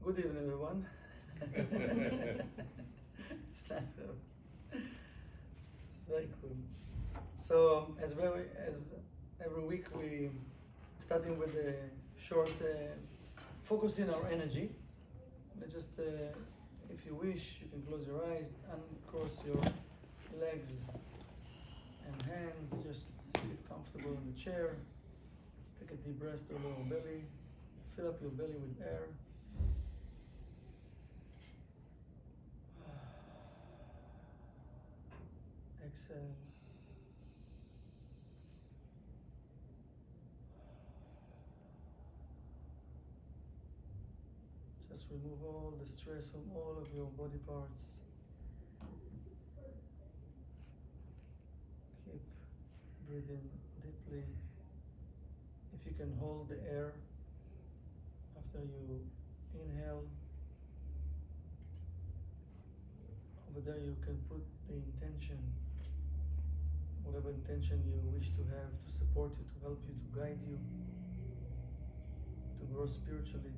Good evening, everyone. It's nice. It's very cool. So, as every week, we starting with a short focusing our energy. Just, if you wish, you can close your eyes, uncross your legs and hands. Just sit comfortable in the chair. Take a deep breath to your lower belly. Fill up your belly with air. Exhale. Just remove all the stress from all of your body parts. Keep breathing deeply. If you can hold the air after you inhale, over there you can put the intention, whatever intention you wish to have, to support you, to help you, to guide you, to grow spiritually.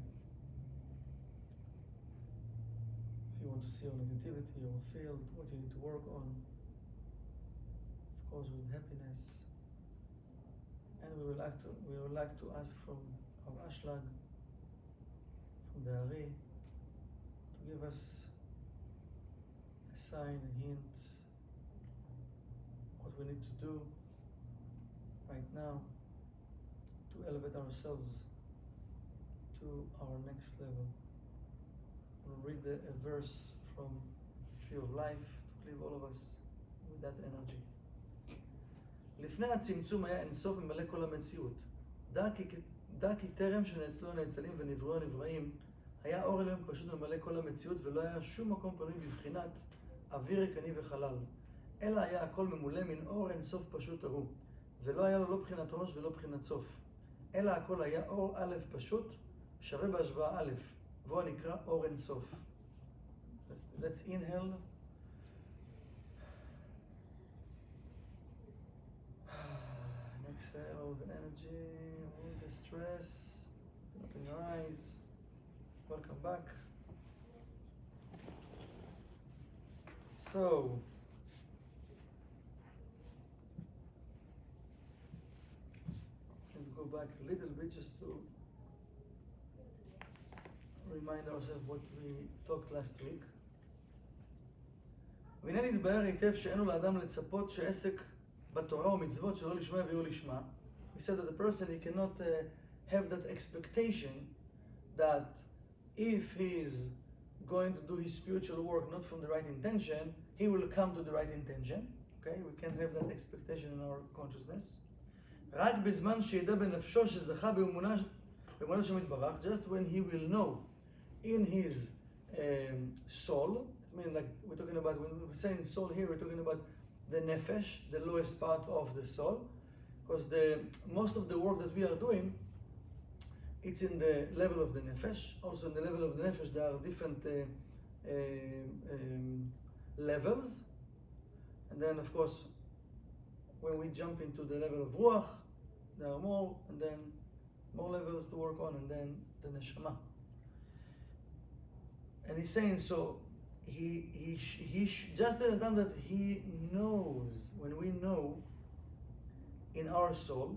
If you want to see your negativity or field, what you need to work on, of course with happiness. And we would like to ask from our Ashlag, from the Ari, to give us a sign, a hint, what we need to do right now to elevate ourselves to our next level. We'll read a verse from Tree of Life to leave all of us with that energy. לפני הצמצום היה אינסוף ממלא כל המציאות. דע כי טרם שנאצלו הנאצלים ונבראו הנבראים, היה אור אלוהים פשוט ממלא כל המציאות, ולא היה שום מקום פנוי בבחינת אוויר ריקני וחלל. אלא היה הכל ממולא מן אור אינסוף פשוט ההוא, ולא היה לו לא בחינת ראש ולא בחינת סוף. אלא הכל היה אור א' פשוט, שווה בהשוואה א', והוא נקרא אור אינסוף. Let's inhale. Exhale all the energy, all the stress. Open your eyes. Welcome back. So, let's go back a little bit just to remind ourselves what we talked last week. והנה נתבהר היטב שאין לו לאדם לצפות שעסק בתורה ומצוות שלא לשמה ויהיו לשמה. We said that the person, he cannot have that expectation that if he is going to do his spiritual work not from the right intention, he will come to the right intention. Okay? We can't have that expectation in our consciousness. רק בזמן שידע בנפשו שזכה באמונה שם יתברך, just when he will know in his soul, I mean, like we're talking about, when we're saying soul here, we're talking about the nefesh, the lowest part of the soul, because most of the work that we are doing, it's in the level of the nefesh. Also in the level of the nefesh, there are different levels. And then, of course, when we jump into the level of ruach, there are more, and then more levels to work on, and then the neshama. And he's saying, so he just at the time that he knows, when we know in our soul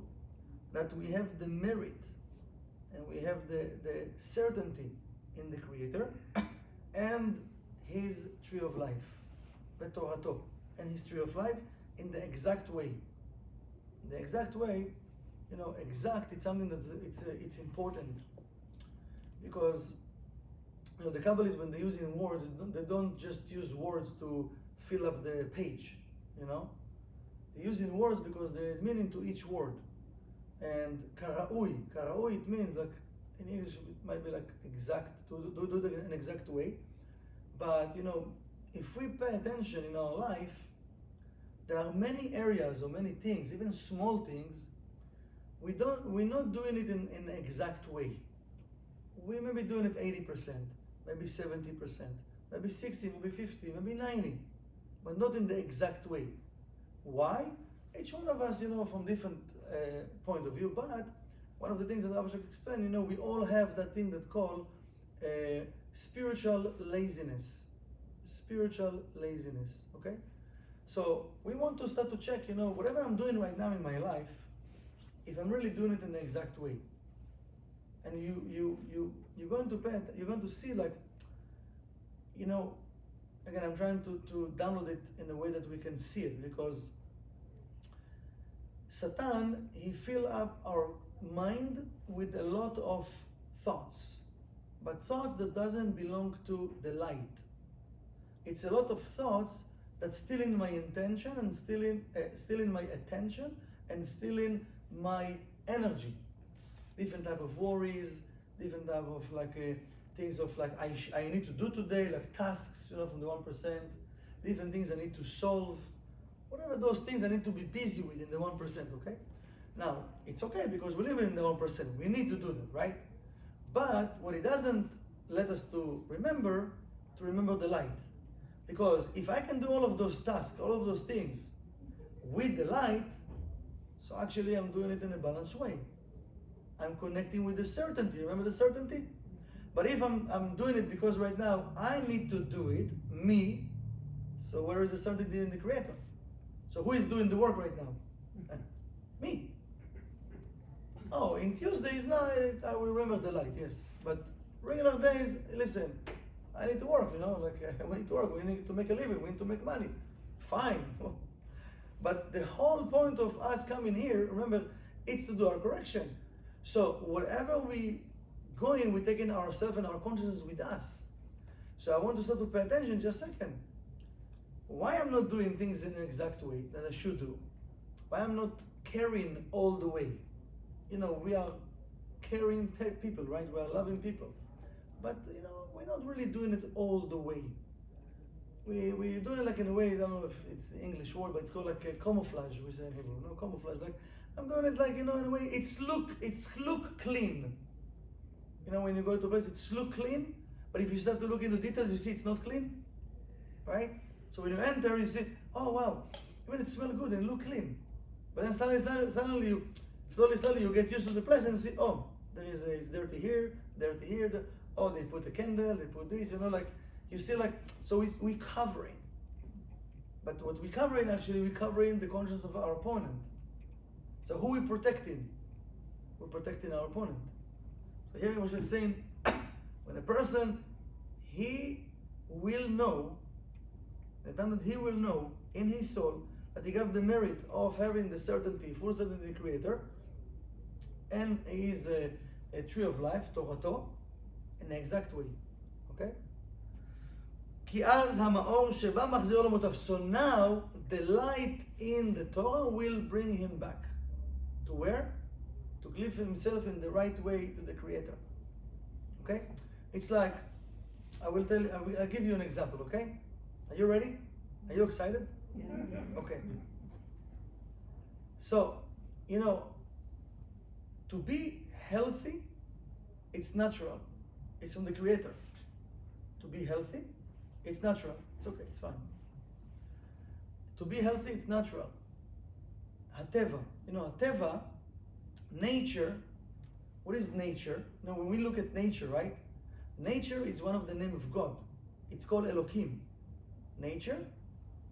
that we have the merit and we have the certainty in the Creator and his tree of life, v'torato, and his tree of life in the exact way. The exact way, you know, exact, it's something that's it's important, because you know, the Kabbalists, when they're using words, they don't just use words to fill up the page, you know. They're using words because there is meaning to each word. And karaui, it means, like, in English it might be like exact, to do it in an exact way. But, you know, if we pay attention in our life, there are many areas or many things, even small things, we're not doing it in an exact way. We may be doing it 80%. Maybe 70%, maybe 60, maybe 50, maybe 90, but not in the exact way. Why? Each one of us, you know, from different point of view, but one of the things that Rav Ashlak explained, you know, we all have that thing that's called spiritual laziness. Spiritual laziness, okay? So we want to start to check, whatever I'm doing right now in my life, if I'm really doing it in the exact way. And you're going to see, like, again, I'm trying to download it in a way that we can see it, because Satan, he fill up our mind with a lot of thoughts, but thoughts that doesn't belong to the light. It's a lot of thoughts that's stealing my intention and stealing my attention and stealing my energy. Different type of worries, different type of things of I need to do today, like tasks, from the 1%, different things I need to solve, whatever those things I need to be busy with in the 1%, okay? Now, it's okay because we live in the 1%, we need to do that, right? But what it doesn't let us to remember the light. Because if I can do all of those tasks, all of those things with the light, so actually I'm doing it in a balanced way. I'm connecting with the certainty. Remember the certainty? But if I'm doing it because right now I need to do it, me, so where is the certainty in the Creator? So who is doing the work right now? Me. Oh, in Tuesdays now I will remember the light, yes. But regular days, listen, I need to work, we need to work, we need to make a living, we need to make money. Fine. But the whole point of us coming here, remember, it's to do our correction. So whatever we go in, we're taking ourselves and our consciousness with us. So I want to start to pay attention just a second. Why I'm not doing things in the exact way that I should do? Why I'm not caring all the way? We are caring people, right? We are loving people. But, we're not really doing it all the way. We're doing it like in a way, I don't know if it's the English word, but it's called like a camouflage, we say in Hebrew. No, camouflage. Like, I'm doing it like, in a way, it's look clean. When you go to a place, it's look clean, but if you start to look into details, you see it's not clean, right? So when you enter, you see, oh wow, even it smells good and look clean. But then slowly you get used to the place and you see, oh, it's dirty here, oh, they put a candle, they put this, you see, so we covering. But what we covering, actually, we covering the conscience of our opponent. So who we protecting? We're protecting our opponent. So here I was saying, when a person, he will know, the time that he will know in his soul that he got the merit of having the certainty, full certainty in the Creator, and he is a tree of life, Torato, in the exact way. Okay? כי אז המאור שבא מחזיר עולמותיו. So now the light in the Torah will bring him back. To where? To live himself in the right way to the Creator. Okay? It's like, I'll give you an example, okay? Are you ready? Are you excited? Yeah. Okay. So, to be healthy, it's natural. It's from the Creator. To be healthy, it's natural. It's okay, it's fine. To be healthy, it's natural. Hateva. Hateva, nature. What is nature? When we look at nature, right? Nature is one of the names of God. It's called Elohim. Nature,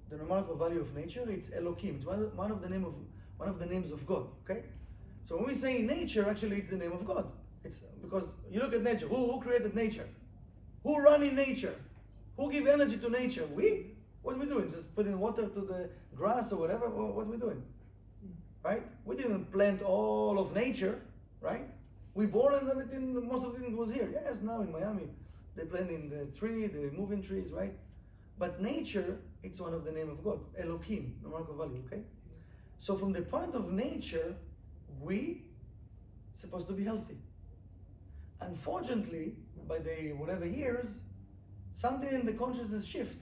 the numerical value of nature, it's Elohim. It's one of the names of God. Okay? So when we say nature, actually it's the name of God. It's because you look at nature. Who created nature? Who run in nature? Who give energy to nature? We? What are we doing? Just putting water to the grass or whatever? What are we doing? Right? We didn't plant all of nature, right? We born and everything, most of it was here. Yes, now in Miami, they plant in the tree, they move in trees, right? But nature, it's one of the name of God, Elohim, numerical value, okay? So from the point of nature, we supposed to be healthy. Unfortunately, by the whatever years, something in the consciousness shift.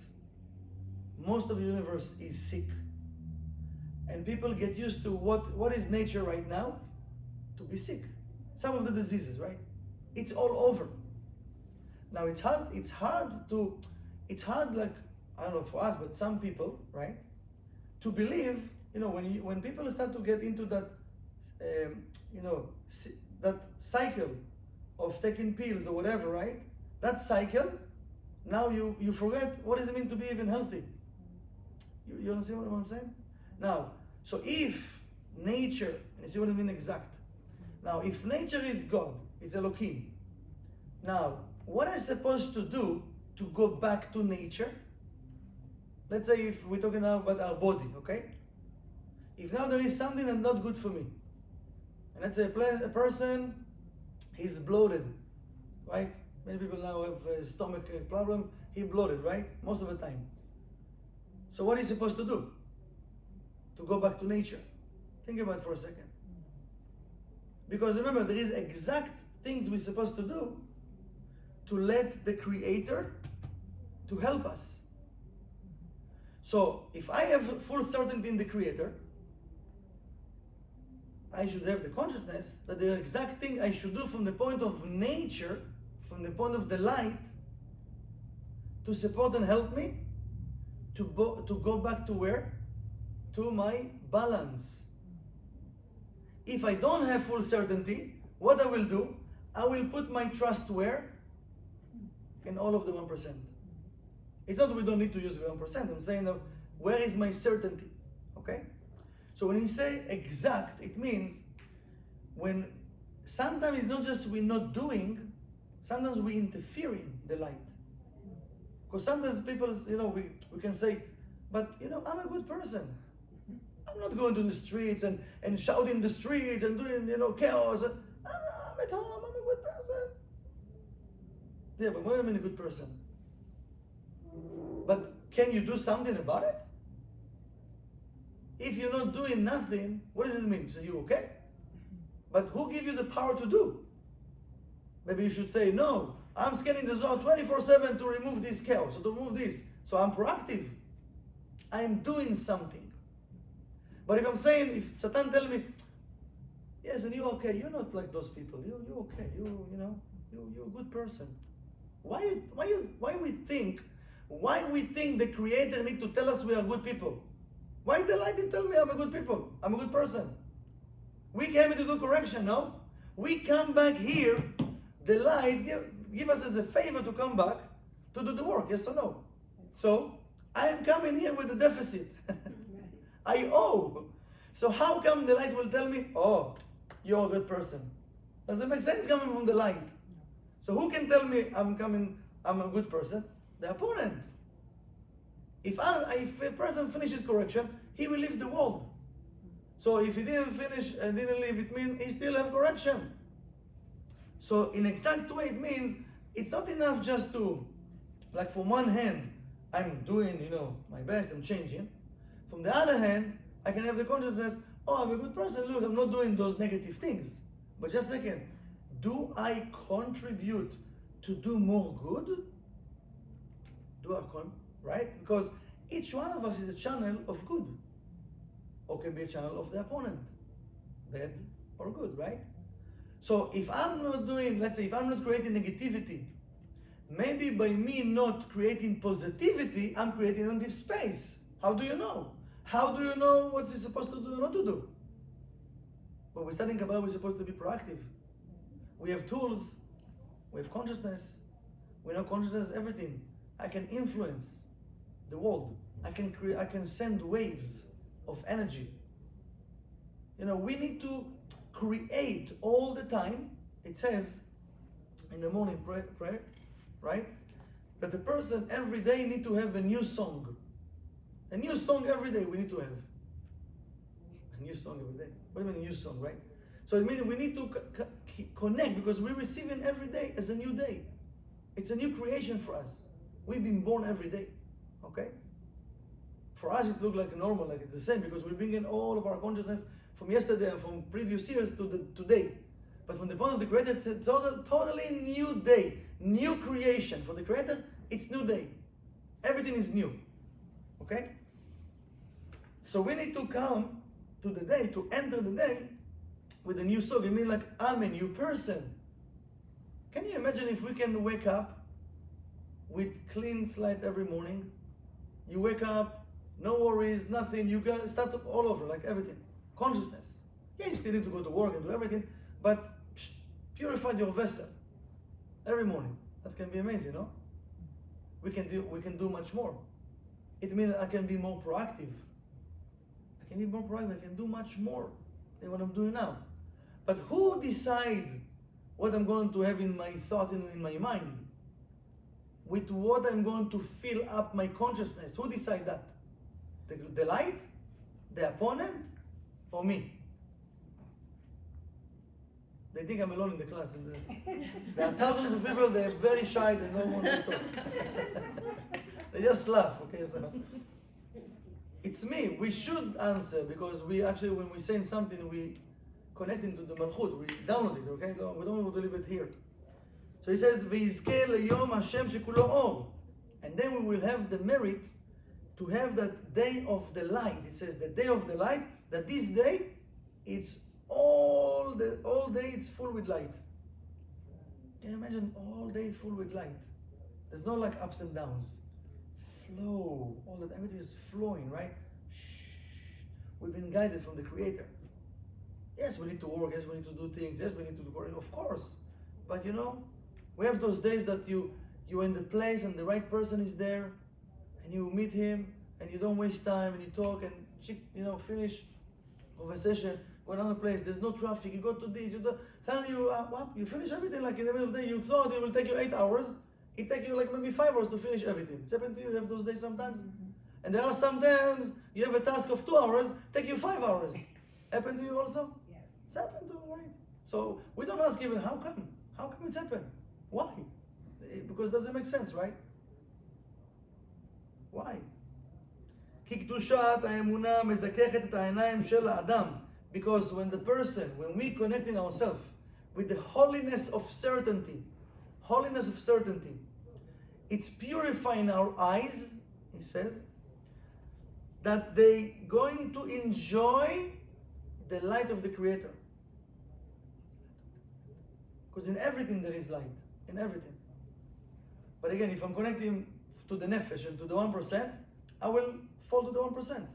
Most of the universe is sick. And people get used to what is nature right now? To be sick. Some of the diseases, right? It's all over. Now it's hard like, I don't know for us, but some people, right? To believe, when people start to get into that, that cycle of taking pills or whatever, right? that cycle, now you forget what does it mean to be even healthy. You understand what I'm saying? Now, so if nature, and you see what I mean exact. Now, if nature is God, it's Elohim. Now, what am I supposed to do to go back to nature? Let's say if we're talking now about our body, okay? If now there is something that's not good for me, and let's say a person, he's bloated, right? Many people now have a stomach problem, he bloated, right? Most of the time. So what is he supposed to do? To go back to nature. Think about it for a second. Because remember, there is exact things we're supposed to do to let the Creator to help us. So if I have full certainty in the Creator, I should have the consciousness that the exact thing I should do from the point of nature, from the point of the light, to support and help me to go back to where? To my balance. If I don't have full certainty, what I will do, I will put my trust where? In all of the 1%. It's not that we don't need to use the 1%. I'm saying, where is my certainty? Okay? So when we say exact, it means when sometimes it's not just we're not doing, sometimes we interfere in the light. Because sometimes people, we can say, but I'm a good person. I'm not going to the streets and shouting in the streets and doing chaos. I'm at home, I'm a good person. Yeah, but what do I mean a good person? But can you do something about it? If you're not doing nothing, what does it mean? So you okay? But who gave you the power to do? Maybe you should say, no, I'm scanning the Zohar 24/7 to remove this chaos, or to remove this. So I'm proactive. I'm doing something. But if I'm saying, if Satan tell me, yes, and you're okay, you're not like those people. You're okay. You're a good person. Why we think the Creator need to tell us we are good people? Why the light didn't tell me I'm a good people? I'm a good person. We came here to do correction, no? We come back here, the light give us as a favor to come back to do the work, yes or no? So, I am coming here with a deficit. I owe. So how come the light will tell me, oh, you're a good person? Does it make sense coming from the light? So who can tell me I'm a good person? The opponent. If a person finishes correction, he will leave the world. So if he didn't finish and didn't leave, it means he still have correction. So in exact way, it means it's not enough just to, like from one hand, I'm doing, my best, I'm changing. From the other hand, I can have the consciousness, oh, I'm a good person, look, I'm not doing those negative things. But just a second, do I contribute to do more good? Right? Because each one of us is a channel of good. Or can be a channel of the opponent. Bad or good, right? So if I'm not doing, let's say, if I'm not creating negativity, maybe by me not creating positivity, I'm creating negative space. How do you know? How do you know what you're supposed to do or not to do? But we're studying Kabbalah, we're supposed to be proactive. We have tools, we have consciousness. We know consciousness is everything. I can influence the world. I can send waves of energy. We need to create all the time. It says in the morning prayer, right? That the person every day need to have a new song. A new song every day we need to have. A new song every day. What do you mean a new song, right? So it means we need to connect because we're receiving every day as a new day. It's a new creation for us. We've been born every day, okay? For us it looks like normal, like it's the same because we bring in all of our consciousness from yesterday and from previous years to today. But from the point of the Creator, it's a totally new day, new creation. For the Creator, it's new day. Everything is new, okay? So we need to come to the day, to enter the day with a new song. It means like, I'm a new person. Can you imagine if we can wake up with clean slate every morning? You wake up, no worries, nothing, you start up all over, like everything. Consciousness. Yeah, you still need to go to work and do everything, but purify your vessel every morning. That can be amazing, no? We can do much more. It means I can be more proactive. I can be more proactive. I can do much more than what I'm doing now. But who decides what I'm going to have in my thought and in my mind? With what I'm going to fill up my consciousness? Who decides that? The light? The opponent? Or me? They think I'm alone in the class. There are thousands of people, they're very shy, they don't want to talk. They just laugh, okay? So it's me. We should answer because we actually, when we send something, we connect into the Malchut, we download it, okay? We don't want to leave it here. So he says, "V'yizkeh leyom Hashem shekulo or," and then we will have the merit to have that day of the light. It says the day of the light, that this day, it's all day it's full with light. Can you imagine all day full with light? There's no like ups and downs. Flow, all that, everything is flowing, right? Shh. We've been guided from the Creator. Yes, we need to work, yes, we need to do things, yes, we need to do work, of course. But you know, we have those days that you're in the place and the right person is there, and you meet him, and you don't waste time, and you talk, and you know, finish conversation, go another place, there's no traffic, you go to this, you do, suddenly you finish everything, like in the middle of the day, you thought it will take you 8 hours, it takes you like maybe 5 hours to finish everything. It's happened to you, you have those days sometimes? And there are sometimes you have a task of 2 hours, take you 5 hours. Happen to you also? Yes. It's happened to you, right? So we don't ask even, how come? How come it's happened? Why? Because it doesn't make sense, right? Why? כי קדושת האמונה מזככת את העיניים של האדם. Because when we connect in ourselves with the holiness of certainty, it's purifying our eyes, he says, that they going to enjoy the light of the Creator. Because in everything there is light, in everything. But again, if I'm connecting to the nefesh and to the 1%, I will fall to the 1%.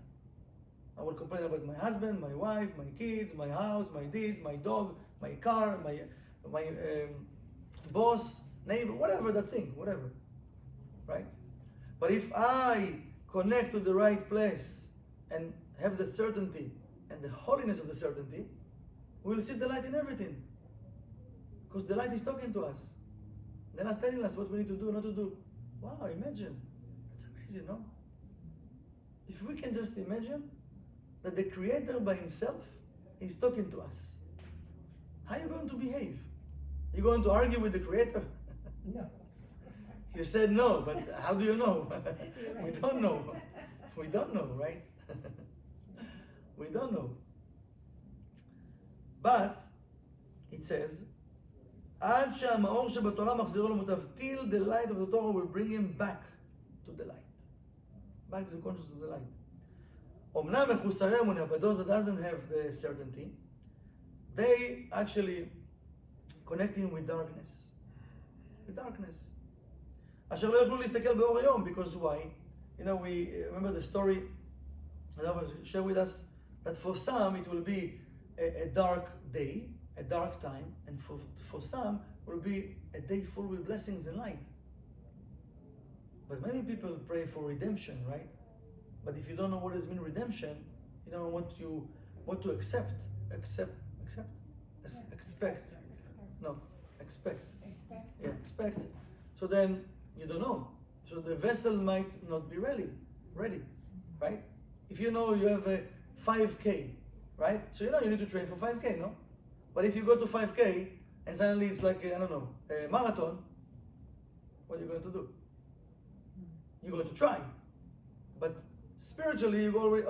I will complain about my husband, my wife, my kids, my house, my this, my dog, my car, my boss, neighbor, whatever that thing, whatever, right? But if I connect to the right place and have the certainty and the holiness of the certainty, we will see the light in everything. Because the light is talking to us. Then it's telling us what we need to do, not to do. Wow, imagine. It's amazing, no? If we can just imagine that the Creator by Himself is talking to us, how are you going to behave? Are you going to argue with the Creator? No. You said no, but how do you know? We don't know. We don't know, right? We don't know. But it says, עד שהמאור שבתורה מחזירו למוטב, till the light of the Torah will bring him back to the light. Back to the consciousness of the light. אומנם מחוסרי אמונה, but those that doesn't have the certainty, they actually connecting with darkness. With darkness. אשר לא יוכלו להסתכל באור היום, because why? You know, we remember the story that Rabbi shared with us, that for some it will be a dark day, a dark time, and for some will be a day full with blessings and light. But many people pray for redemption, right? But if you don't know what does mean redemption, you don't know what to expect. Yeah, expect. So then you don't know. So the vessel might not be ready, right? If you know you have a 5K, right? So you know you need to train for 5K, no? But if you go to 5K and suddenly it's like, I don't know, a marathon, what are you going to do? You're going to try. But spiritually, you already,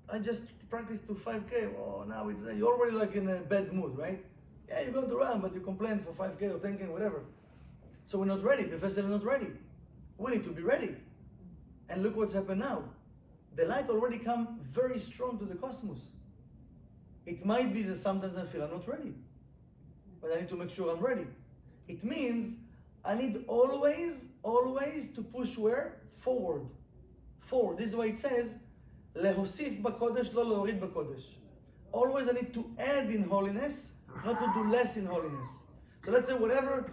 I just practiced to 5K. Oh, now you're already like in a bad mood, right? Yeah, you're going to run, but you complain for 5K or 10K, whatever. So we're not ready. The vessel is not ready. We need to be ready. And look what's happened now. The light already come very strong to the cosmos. It might be that sometimes I feel I'm not ready, but I need to make sure I'm ready. It means I need always to push where? Forward. This is why it says, להוסיף בקודש, לא להוריד בקודש. Always I need to add in holiness, not to do less in holiness. So let's say whatever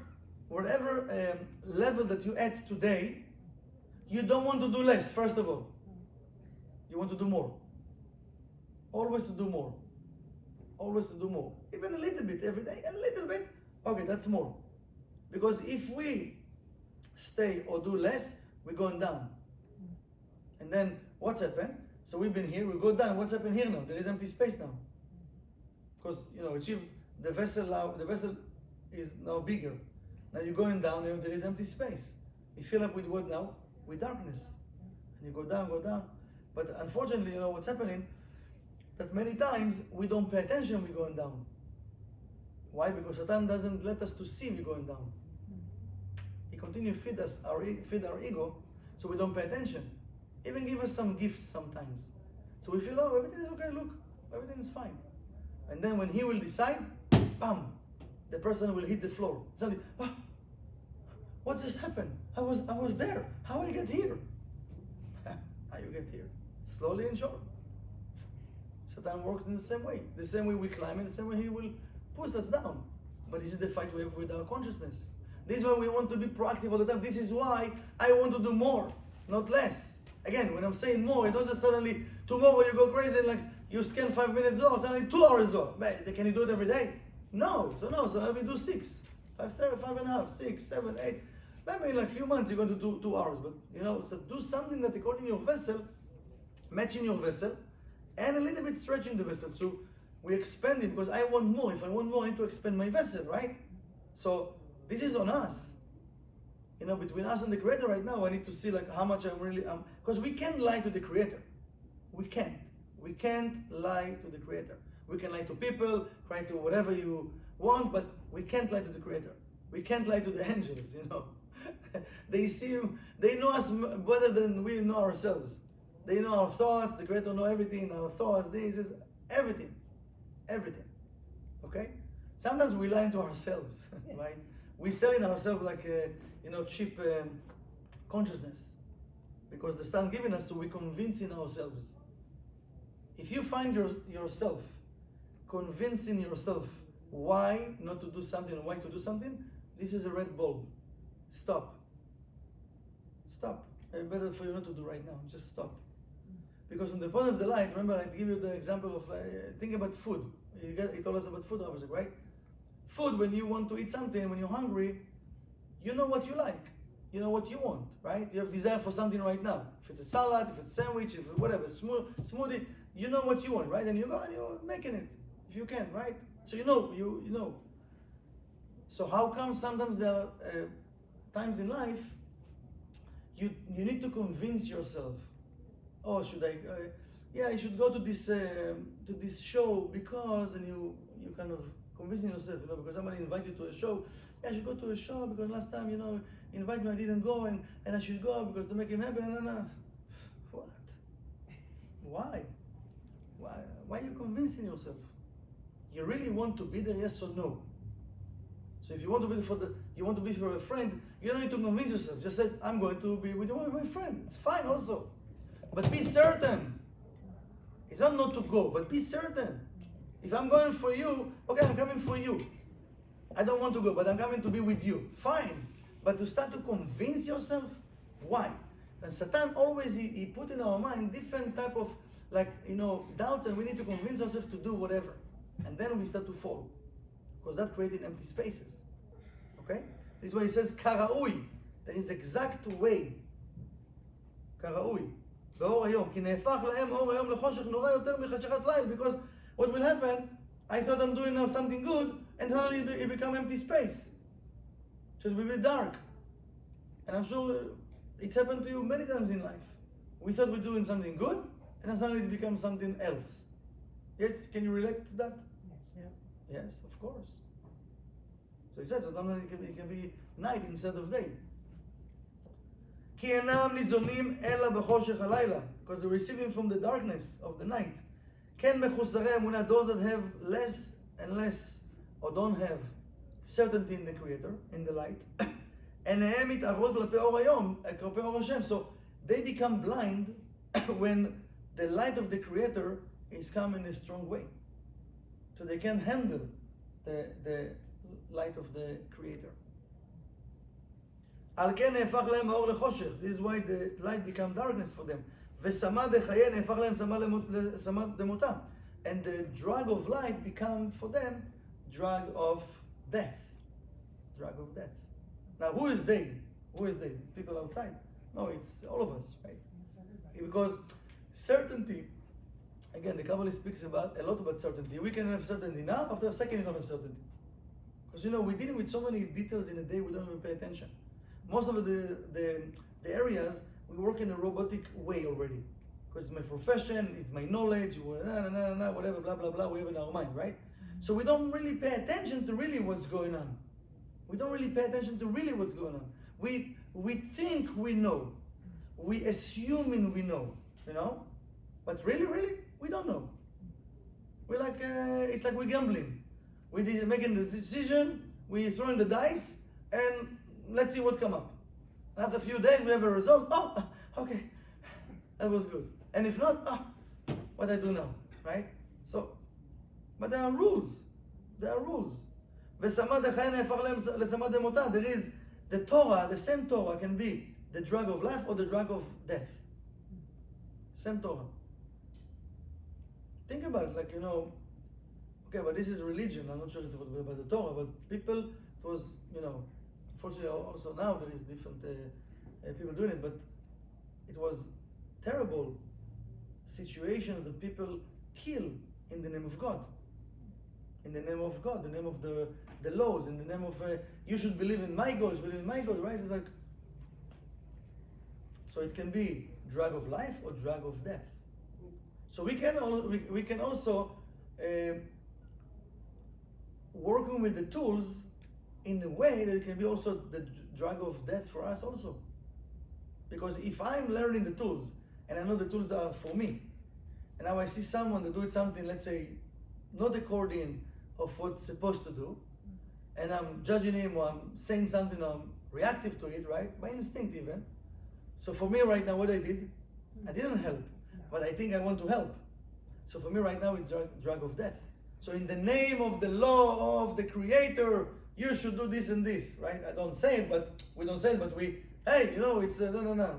whatever level that you at today, you don't want to do less, first of all. You want to do more. Always to do more. Always to do more. Even a little bit every day, a little bit. Okay, that's more. Because if we stay or do less, we're going down. And then what's happened? So we've been here, we go down. What's happened here now? There is empty space now. Because, the vessel is now bigger. Now you're going down, there is empty space. You fill up with what now? With darkness. And you go down. But unfortunately, what's happening? That many times we don't pay attention, we're going down. Why? Because Satan doesn't let us to see we're going down. He continues to feed our ego, so we don't pay attention. Even give us some gifts sometimes. So we feel, everything is okay, look, everything is fine. And then when he will decide, bam, the person will hit the floor. Suddenly, what just happened? I was there. How I get here? How you get here? Slowly and surely. Satan works in the same way. The same way we climb, in the same way he will push us down. But this is the fight we have with our consciousness. This is why we want to be proactive all the time. This is why I want to do more, not less. Again, when I'm saying more, it's not just suddenly tomorrow you go crazy and you scan 5 minutes Zohar, suddenly 2 hours Zohar. Can you do it every day? No. So I will do 6, 5:30, 5.5, 6, 7, 8. Maybe in a few months you're going to do 2 hours. But so do something that according to your vessel, matching your vessel, and a little bit stretching the vessel. So we expand it because I want more. If I want more, I need to expand my vessel, right? So this is on us. Between us and the Creator right now, I need to see how much I'm really, because we can't lie to the Creator. We can't. We can't lie to the Creator. We can lie to people, try to whatever you want, but we can't lie to the Creator. We can't lie to the angels, They know us better than we know ourselves. They know our thoughts, the Creator know everything, our thoughts, this is everything. Everything. Okay? Sometimes we lie to ourselves, right? We sell in ourselves cheap consciousness. Because the Satan giving us, so we convincing ourselves. If you find yourself convincing yourself why not to do something or why to do something, this is a red bulb. Stop. Stop. It's better for you not to do right now. Just stop. Because from the point of the light, remember I give you the example of, think about food. He told us about food, right? Food, when you want to eat something, when you're hungry, you know what you like. You know what you want, right? You have desire for something right now. If it's a salad, if it's a sandwich, if whatever, smoothie, you know what you want, right? And you go and you're making it, if you can, right? So you know. So how come sometimes there are times in life you need to convince yourself, should I? I should go to this show because, and you kind of convincing yourself, because somebody invited you to a show. I should go to a show because last time, he invited me, I didn't go, and I should go because to make him happy. No. What? Why? Why are you convincing yourself? You really want to be there, yes or no? So if you want to be for a friend, you don't need to convince yourself. Just say, I'm going to be with my friend. It's fine also. But be certain. It's not to go, but be certain. If I'm going for you, okay, I'm coming for you. I don't want to go, but I'm coming to be with you. Fine. But to start to convince yourself, why? And Satan always, he put in our mind different type of doubts, and we need to convince ourselves to do whatever. And then we start to fall. Because that created empty spaces. Okay? This is why he says, karaui. There is exact way. karaui. באור היום. כי נהפך להם אור היום לחושך נורא יותר מחשכת ליל. Because what will happen, I thought I'm doing now something good, and suddenly it become empty space. So it will be dark. And I'm sure it's happened to you many times in life. We thought we're doing something good, and then suddenly it becomes something else. Yes, can you relate to that? Yes. Yes, of course. So he says sometimes it can be night instead of day. כי אינם ניזונים אלא בחושך הלילה, because they're receiving from the darkness of the night. כן מחוסרי אמונה, those that have less and less, or don't have certainty in the Creator, in the light, עיניהם מתעוורות כלפי אור היום, כלפי אור השם. So they become blind when the light of the Creator is coming in a strong way. So they can't handle the light of the Creator. על כן נהפך להם האור לחושך. This is why the light became darkness for them. ושמה דחיה נהפך להם שמה דמותה. And the drug of life became for them drug of death. Drug of death. Now who is they? Who is they? People outside? No, it's all of us, right? Because certainty, again, the Kabbalah speaks a lot about certainty. We can have certainty now, after a second you don't have certainty. Because we're dealing with so many details in a day we don't even pay attention. Most of the areas, we work in a robotic way already. Because it's my profession, it's my knowledge, whatever, blah, blah, blah, we have in our mind, right? So we don't really pay attention to really what's going on. We don't really pay attention to really what's going on. We think we know. We assume we know, But really, we don't know. We're like, it's like we're gambling. We're making the decision, we throw in the dice, and let's see what comes up. After a few days, we have a result. Oh, okay, that was good. And if not, what I do now, right? So, but there are rules. There are rules. There is the Torah, the same Torah can be the drug of life or the drug of death. Same Torah. Think about it, okay, but this is religion. I'm not sure it's about the Torah, but people, it was, unfortunately also now there is different people doing it, but it was terrible situations that people kill in the name of God. In the name of God, the name of the laws, in the name of you should believe in my God, you should believe in my God, right? It's like, so it can be drug of life or drug of death. So we can also working with the tools in a way that it can be also the drug of death for us also. Because if I'm learning the tools and I know the tools are for me, and now I see someone that doing something, let's say, not according of what's supposed to do, and I'm judging him or I'm saying something, I'm reactive to it, right? By instinct even. So for me right now, what I did, I didn't help, but I think I want to help. So for me right now, it's drug of death. So in the name of the law of the Creator, you should do this and this, right? I don't say it, but we don't say it, but we, hey, it's, no,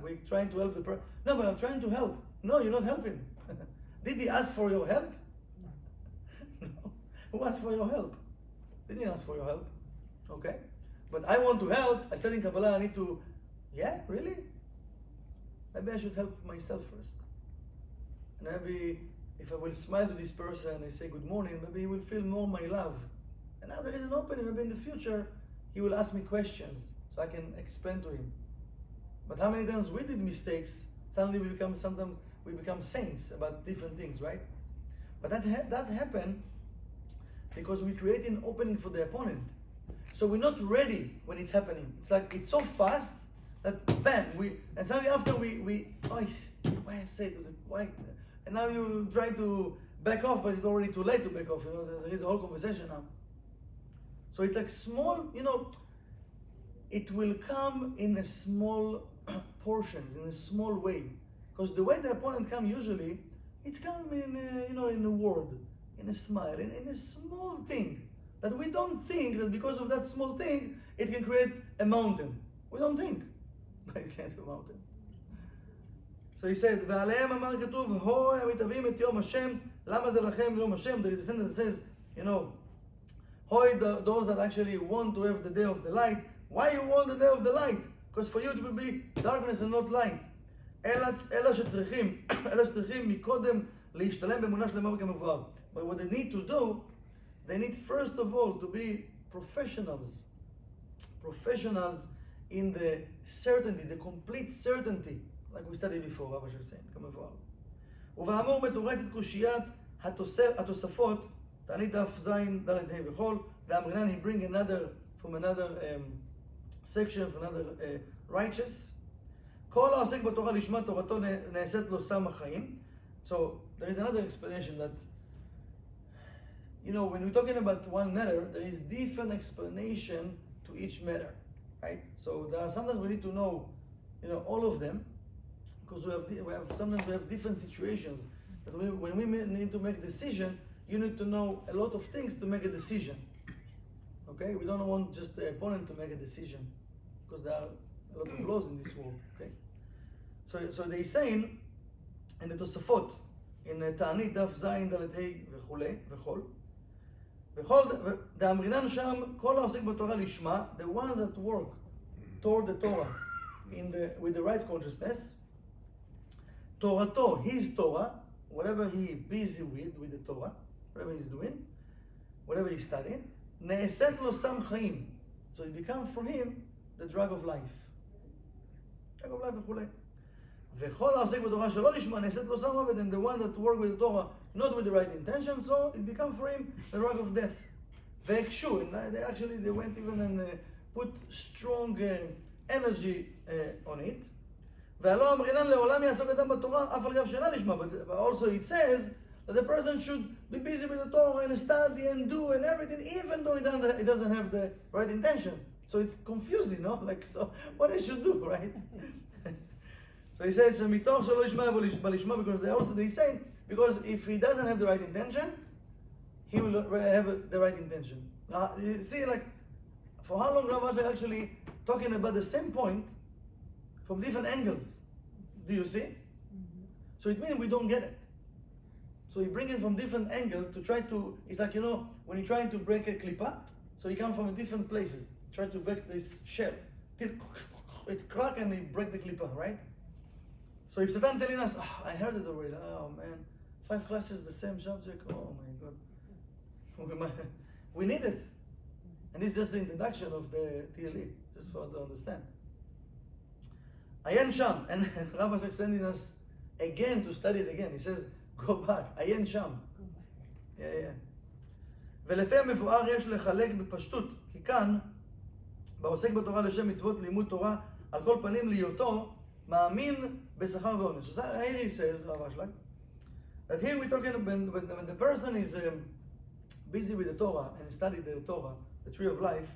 we're trying to help the person. No, but I'm trying to help. No, you're not helping. Did he ask for your help? No. Who asked for your help? They didn't ask for your help. Okay? But I want to help. I study in Kabbalah, I need to, yeah, really? Maybe I should help myself first. And maybe if I will smile to this person and I say good morning, maybe he will feel more my love. And now there is an opening, maybe in the future, he will ask me questions so I can explain to him. But how many times we did mistakes, suddenly we become saints about different things, right? But that happened because we create an opening for the opponent. So we're not ready when it's happening. It's like, it's so fast that bam, and suddenly after why I say to the, why? And now you try to back off, but it's already too late to back off. There is a whole conversation now. So it's like small, it will come in a small portions, in a small way. Because the way the opponent comes usually, it's coming in a word, in a smile, in a small thing. That we don't think that because of that small thing, it can create a mountain. We don't think, but it can't be a mountain. So he said, ועליהם אמר כתוב, הו המתאבים את יום השם, למה זה לכם יום השם? There is a sentence that says, those that actually want to have the day of the light. Why you want the day of the light? Because for you it will be darkness and not light. אלא שצריכים מקודם להשתלם באמונה שלמה וכמבואר. But what they need to do, they need first of all to be professionals in the certainty, the complete certainty, like we studied before, RAV ASHLAS saying, כמבואר. ובאמור מתורצת קושיית התוספות, תענית דף זין, ד' ה' וכל, ואמרינן he bring from another section, from another righteous. כל העוסק בתורה לשמה תורתו נעשית לו סם החיים. So there is another explanation that, when we're talking about one matter, there is different explanation to each matter, right? So sometimes we need to know, all of them, because sometimes we have different situations. But when we need to make a decision, you need to know a lot of things to make a decision. Okay, we don't want just the opponent to make a decision, because there are a lot of laws in this world. Okay, so they saying in the Tosafot, in תענית דף זין דלת ה' וכולי וכל דאמרינן שם כל העוסק בתורה לשמה, the ones that work toward the Torah with the right consciousness, תורתו, his Torah, whatever he busy with the Torah, whatever he's doing, whatever he's studying, נעשית לו סם חיים, so it becomes for him the drug of life וכולי. וכל העוסק בתורה שלא לשמה נעשית לו סם מוות, and the one that work with the Torah not with the right intention, so it becomes for him the drug of death. והקשו, and they went even and put strong energy on it. והלא אמרינן לעולם יעסוק אדם בתורה אף על גב שאינה לשמה, but also it says that the person should be busy with the Torah and study and do and everything, even though he doesn't have the right intention. So it's confusing, no? Like, so what he should do, right? So he says, שמתוך שלא ישמע בלשמה, because they say, because if he doesn't have the right intention, he will have the right intention. Now, you see, like, for how long Rav Ashlag actually talking about the same point from different angles? Do you see? Mm-hmm. So it means we don't get it. So he brings it from different angles to try to, it's like, when you're trying to break a klipa, so you come from different places, try to break this shell, till it crack and you break the klipa, right? So if Satan telling us, I heard it already, oh man, 5 classes, the same subject, oh my God. We need it. And this is just the introduction of the TLE, just for to understand. Ayen Sham, and Rav Ashlag sending us again to study it again. He says, go back, Ayen Sham. Yeah. ולפי המבואר יש לחלק בפשטות, כי כאן, בעוסק בתורה לשם מצוות לימוד תורה, על כל פנים להיותו, מאמין בשכר ועונש. So here he says, Rav Ashlag, that here we're talking when the person is busy with the Torah and study the Torah, the tree of life,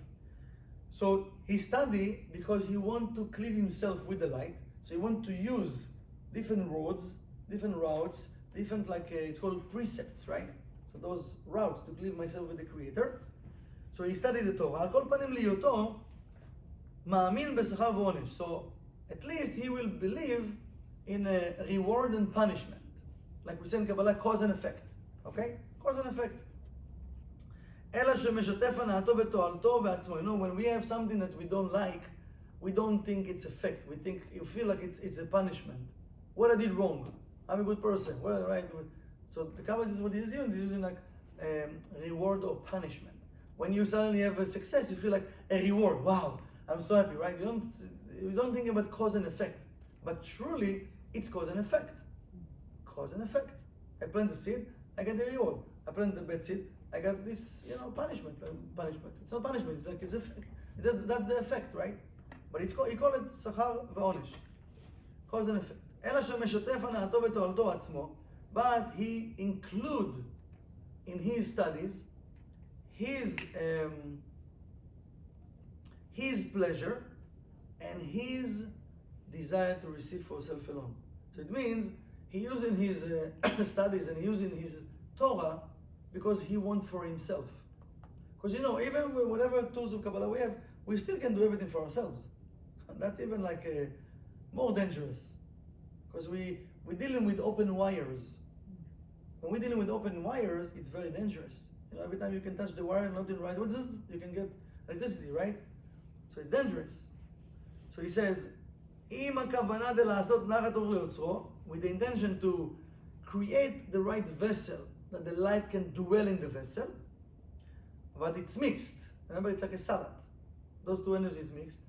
so he study because he want to clean himself with the light. So he want to use different roads, different routes, different it's called precepts, right? So those routes to clean myself with the Creator. So he studied the Torah. על כל פנים להיותו מאמין בשכר ועונש. So at least he will believe in a reward and punishment. Like we say in Kabbalah, cause and effect. Okay? Cause and effect. אלא שמשתף הנאתו ותועלתו ועצמו. When we have something that we don't like, we don't think it's effect. We think, you feel like it's a punishment. What I did wrong? I'm a good person. What I right? So the Kabbalah is what he's using like reward or punishment. When you suddenly have a success, you feel like a reward. Wow, I'm so happy, right? You don't think about cause and effect. But truly, it's cause and effect. Cause and effect. I plant the seed, I get the reward. I plant the bad seed, I got this, punishment. Punishment. It's not punishment. It's like it's effect. That's the effect, right? But he call it שכר ועונש. Cause and effect. אלא שמשתף הנאתו ותועלתו עצמו, but he include in his studies his pleasure and his desire to receive for self alone. So it means he using his studies and using his Torah because he wants for himself. Because even with whatever tools of Kabbalah we have, we still can do everything for ourselves. And that's even more dangerous. Because we're dealing with open wires. When we're dealing with open wires, it's very dangerous. Every time you can touch the wire not in the right way, you can get electricity, right? So it's dangerous. So he says, עם הכוונה לעשות נחת אור ליוצרו, with the intention to create the right vessel, that the light can dwell in the vessel, but it's mixed. Remember, it's like a salad. Those two energies mixed.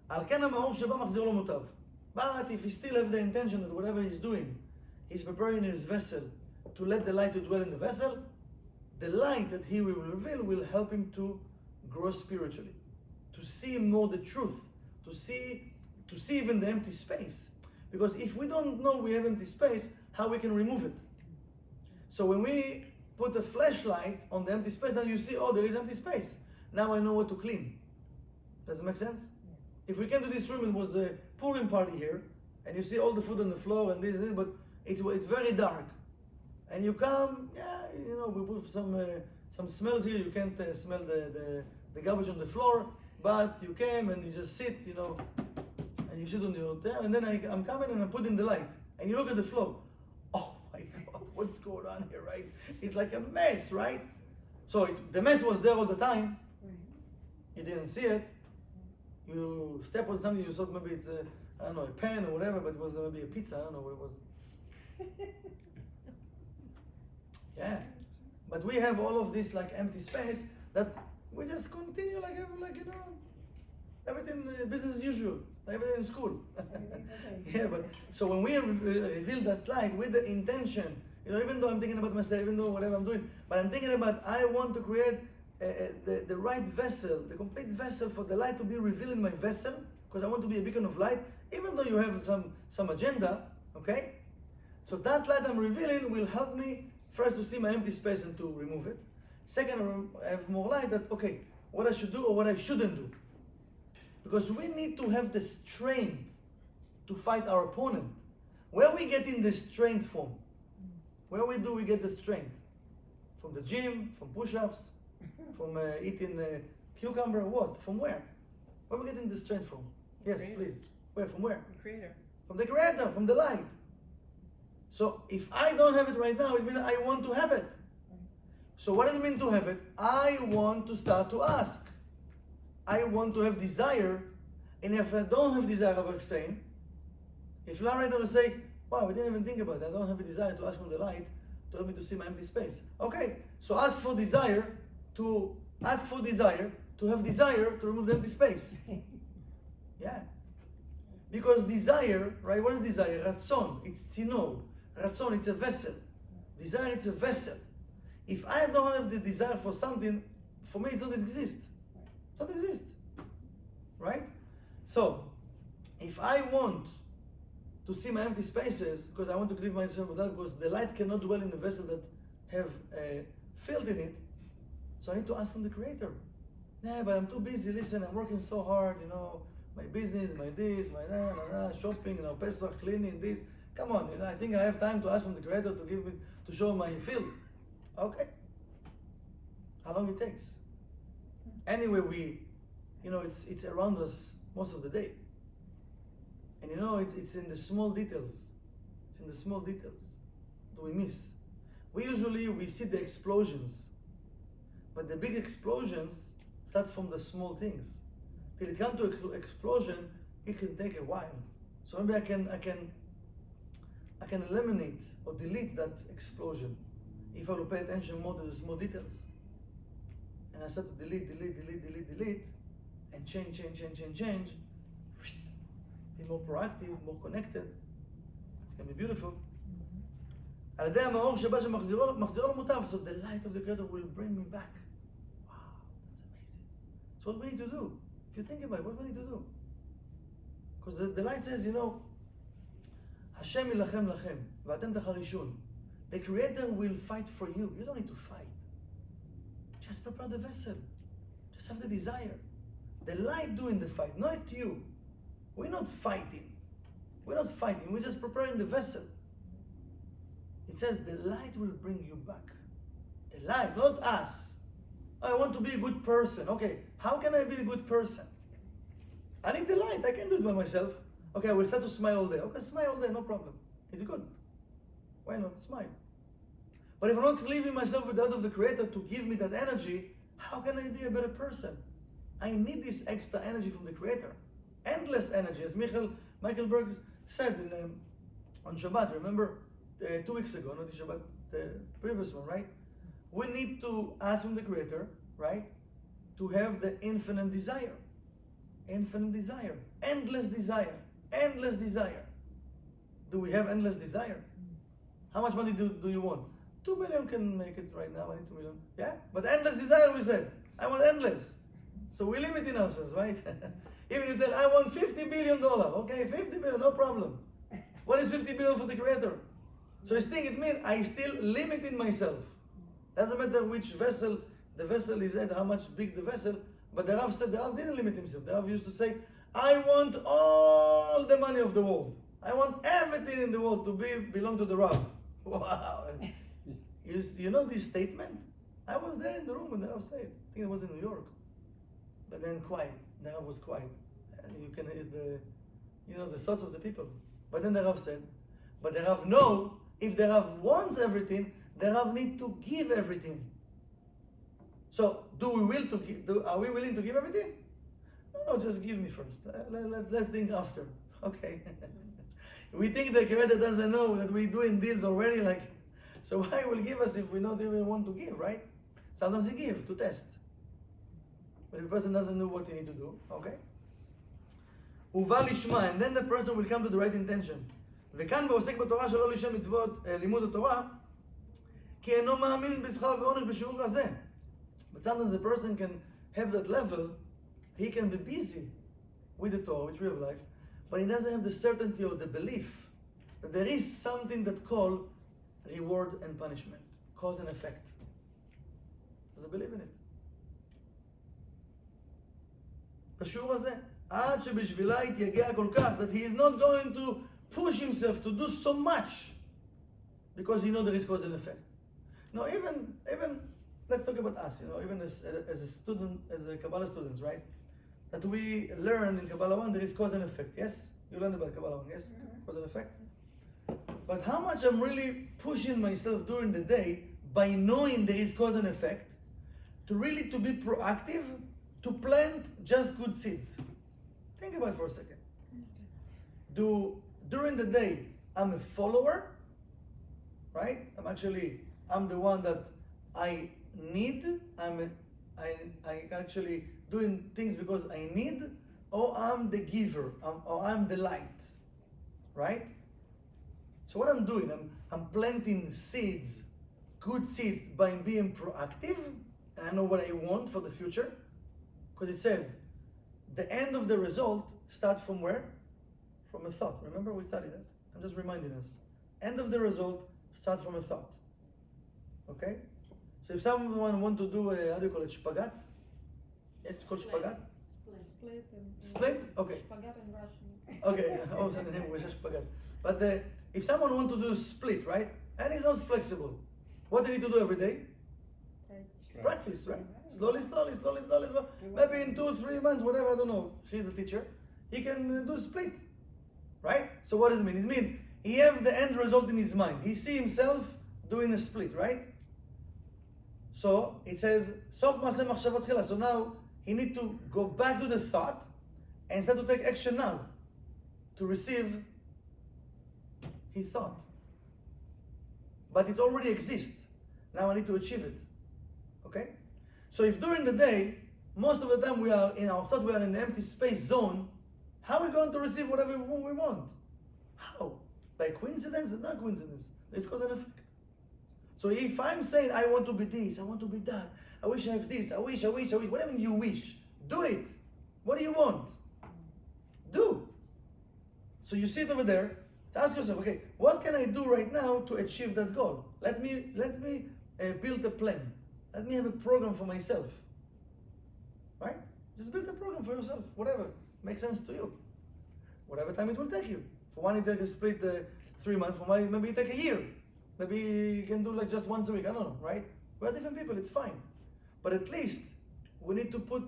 על כן המאור שבה מחזיר לו מוטב. But if he still have the intention that whatever he's doing, he's preparing his vessel to let the light to dwell in the vessel, the light that he will reveal will help him to grow spiritually, to see more the truth, to see even the empty space. Because if we don't know we have empty space, how we can remove it? So when we put a flashlight on the empty space, now you see, there is empty space. Now I know what to clean. Does it make sense? Yes. If we came to this room, it was a Purim party here, and you see all the food on the floor and this, but it's very dark. And you come, we put some smells here. You can't smell the garbage on the floor, but you came and you just sit, and you sit on your chair, and then I'm coming and I'm putting the light, and you look at the floor. Oh my God, what's going on here, right? It's like a mess, right? So the mess was there all the time. You didn't see it. You step on something, you thought maybe it's I don't know, a pen or whatever, but it was maybe a pizza. I don't know what it was. Yeah, but we have all of this like empty space that we just continue like you know, everything business as usual, like everything in school. Yeah, but so when we reveal that light with the intention, you know, even though I'm thinking about myself, even though whatever I'm doing, but I'm thinking about I want to create the right vessel, the complete vessel for the light to be revealed in my vessel, because I want to be a beacon of light, even though you have some agenda, okay? So that light I'm revealing will help me first to see my empty space and to remove it. Second, I have more light that, okay, what I should do or what I shouldn't do. Because we need to have the strength to fight our opponent. Where we getting the strength from? Where we get the strength? From the gym, from push-ups, from eating cucumber, what? From where? Where are we getting the strength from? Yes, Creator. please. Where? From where? The Creator. From the Creator, from the light. So if I don't have it right now, it means I want to have it. So what does it mean to have it? I want to start to ask. I want to have desire. And if I don't have desire, I was saying, if you right now will say, wow, I didn't even think about it. I don't have a desire to ask from the light to help me to see my empty space. Okay, so ask for desire to have desire to remove the empty space. Yeah. Because desire, right? What is desire? Ratzon, it's tzinor. Ratzon, it's a vessel. Desire, it's a vessel. If I don't have the desire for something, for me it doesn't exist. It doesn't exist. Right? So, if I want to see my empty spaces, because I want to give myself with that, because the light cannot dwell in the vessel that have filled in it, so I need to ask from the Creator. Yeah, but I'm too busy. Listen, I'm working so hard, you know, my business, my this, my shopping, you know, Pesach, cleaning, this. Come on, you know, I think I have time to ask from the Creator to give me, to show my field. Okay. How long it takes? Anyway, you know, it's around us most of the day. And you know, it's in the small details. It's in the small details that we miss. We see the explosions, but the big explosions start from the small things. Till it comes to explosion, it can take a while. So maybe I can eliminate or delete that explosion if I will pay attention more to the small details. And I start to delete, and change. Be more proactive, more connected. It's going to be beautiful. על ידי המאור שבא שמחזירו למוטב, so the light of the Creator will bring me back. Wow, that's amazing. So what we need to do? If you think about it, what we need to do? Because the light says, you know, Hashem yilachem lachem, ואתם תחרישון. The Creator will fight for you. You don't need to fight. Just prepare the vessel. Just have the desire. The light doing the fight, not you. We're not fighting. We're just preparing the vessel. It says the light will bring you back. The light, not us. I want to be a good person. Okay, how can I be a good person? I need the light. I can't do it by myself. Okay, I will start to smile all day. Okay, smile all day, no problem. It's good. Why not smile? But if I'm not leaving myself with that of the Creator to give me that energy, how can I be a better person? I need this extra energy from the Creator. Endless energy, as Michael Berg said on Shabbat. Remember 2 weeks ago, not the Shabbat, the previous one, right? We need to ask from the Creator, right, to have the infinite desire. Infinite desire. Endless desire. Endless desire. Do we have endless desire? How much money do you want? 2 billion can make it right now. I need 2 million. Yeah? But endless desire, we said. I want endless. So we're limiting ourselves, right? Even if you tell, I want $50 billion. Okay, 50 billion, no problem. What is 50 billion for the Creator? So this thing, it means I still limiting myself. Doesn't matter which vessel the vessel is at, how much big the vessel. But the Rav said, the Rav didn't limit himself. The Rav used to say, I want all the money of the world. I want everything in the world to belong to the Rav. Wow. You know this statement? I was there in the room when the Rav said it. I think it was in New York. But then quiet. The Rav was quiet. And you can hear the thoughts of the people. But then the Rav said, but the Rav know, if the Rav wants everything, the Rav need to give everything. So, are we willing to give everything? No, just give me first. Let's think after. Okay. We think the creator doesn't know that we're doing deals already, so why will give us if we don't even want to give, right? Sometimes he give to test. But if the person doesn't know what he need to do, okay? ובא לשמה, and then the person will come to the right intention. וכאן בעוסק בתורה שלא לשם מצוות לימוד התורה, כי אינו מאמין בשכר ועונש בשיעור הזה. But sometimes a person can have that level, he can be busy with the Torah, with tree of life, but he doesn't have the certainty or the belief that there is something that called reward and punishment, cause and effect. Doesn't believe in it. בשיעור הזה, עד שבשבילה יתייגע כל כך, that he is not going to push himself to do so much because he knows there is cause and effect. No, even let's talk about us, even as a student, as a Kabbalah students, right? That we learn in Kabbalah 1 there is cause and effect, yes? You learned about Kabbalah 1, yes? Cause and effect. But how much I'm really pushing myself during the day by knowing there is cause and effect to be proactive, to plant just good seeds. Think about it for a second. During the day, I'm a follower, right? I'm the one that I need. I actually doing things because I need, or I'm the giver, or I'm the light, right? So what I'm doing, I'm planting seeds, good seeds, by being proactive, and I know what I want for the future, because it says, the end of the result starts from where? From a thought. Remember we studied that? I'm just reminding us. End of the result starts from a thought. Okay? So if someone want to do how do you call it? Shpagat? It's called Shpagat? Split? Okay. Shpagat in Russian. Okay. Oh, so we say Shpagat. But if someone want to do split, right? And he's not flexible, what do you need to do every day? Practice, right? Slowly. Maybe in 2-3 months, whatever, I don't know. She's a teacher. He can do split, right? So what does it mean? It means he have the end result in his mind. He see himself doing a split, right? So it says, Sof Maseh Machshavat Chila. So now he need to go back to the thought and start to take action now to receive his thought. But it already exists. Now I need to achieve it. Okay? So if during the day, most of the time we are in our thought, we are in the empty space zone, how are we going to receive whatever we want? How? By coincidence? It's not coincidence. It's cause and effect. So if I'm saying I want to be this, I want to be that, I wish I have this, I wish, whatever you wish, do it. What do you want? Do. So you sit over there, ask yourself, okay, what can I do right now to achieve that goal? Let me build a plan. Let me have a program for myself. Right? Just build a program for yourself. Whatever makes sense to you. Whatever time it will take you. For one, it takes a split 3 months. For maybe it take a year. Maybe you can do just once a week. I don't know, right? We're different people. It's fine. But at least we need to put